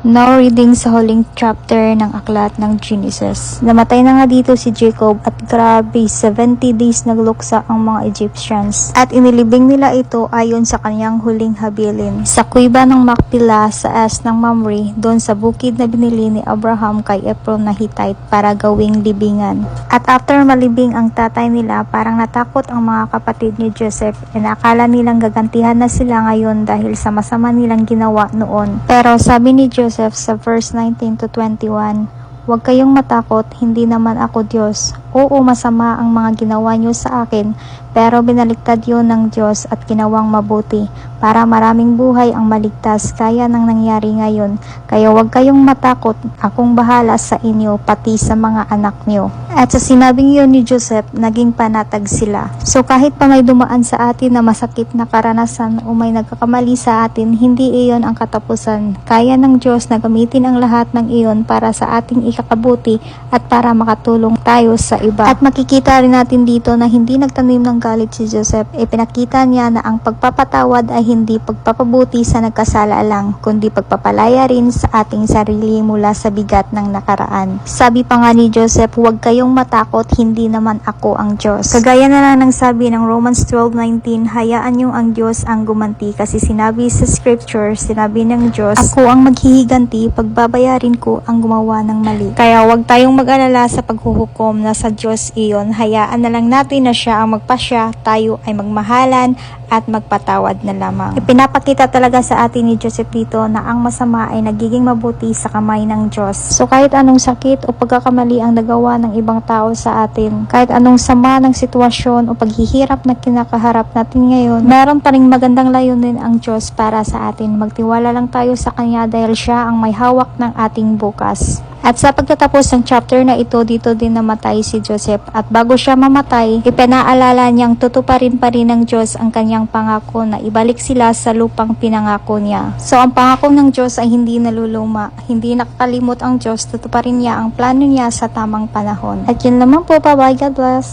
Now reading sa huling chapter ng aklat ng Genesis. Namatay na nga dito si Jacob at grabe 70 days nagluksa ang mga Egyptians at inilibing nila ito ayon sa kanyang huling habilin sa kuiba ng Makpela sa as ng Mamre, doon sa bukid na binili ni Abraham kay Ephron na Hittite para gawing libingan. At after malibing ang tatay nila, parang natakot ang mga kapatid ni Joseph and akala nilang gagantihan na sila ngayon dahil sa masama nilang ginawa noon. Pero sabi ni Joseph sa verse 19 to 21, "Huwag kayong matakot, hindi naman ako Diyos. Oo, masama ang mga ginawa niyo sa akin, pero binaliktad yun ng Diyos at ginawang mabuti para maraming buhay ang maligtas kaya ng nangyari ngayon. Kaya huwag kayong matakot, akong bahala sa inyo pati sa mga anak niyo." At sa sinabing yun ni Joseph, naging panatag sila. So kahit pa may dumaan sa atin na masakit na karanasan o may nagkakamali sa atin, hindi iyon ang katapusan. Kaya ng Diyos na gamitin ang lahat ng iyon para sa ating ikakabuti at para makatulong tayo sa iba. At makikita rin natin dito na hindi nagtanim ng galit si Joseph. Ipinakita niya na ang pagpapatawad ay hindi pagpapabuti sa nagkasala lang, kundi pagpapalaya rin sa ating sarili mula sa bigat ng nakaraan. Sabi pa nga ni Joseph, "Huwag kayong matakot, hindi naman ako ang Diyos." Kagaya na lang ng sabi ng Romans 12:19, hayaan niyo ang Diyos ang gumanti kasi sinabi sa scripture, sinabi ng Diyos, "Ako ang maghihiganti, pagbabayarin ko ang gumawa ng mali." Kaya huwag tayong mag-alala sa paghuhukom, na sa Diyos iyon. Hayaan na lang natin na siya ang magpasya, tayo ay magmahalan at magpatawad na lamang. Ipinapakita talaga sa atin ni Joseph dito na ang masama ay nagiging mabuti sa kamay ng Diyos. So kahit anong sakit o pagkakamali ang nagawa ng ibang tao sa atin, kahit anong sama ng sitwasyon o paghihirap na kinakaharap natin ngayon, meron pa ring magandang layunin ang Diyos para sa atin. Magtiwala lang tayo sa Kanya dahil siya ang may hawak ng ating bukas. At sa pagtatapos ng chapter na ito, dito din namatay si Joseph. At bago siya mamatay, ipinaalala niyang tutuparin pa rin ng Diyos ang kanyang pangako na ibalik sila sa lupang pinangako niya. So ang pangako ng Diyos ay hindi naluluma. Hindi nakakalimot ang Diyos, tutuparin niya ang plano niya sa tamang panahon. At yun lamang po, bye-bye, God bless.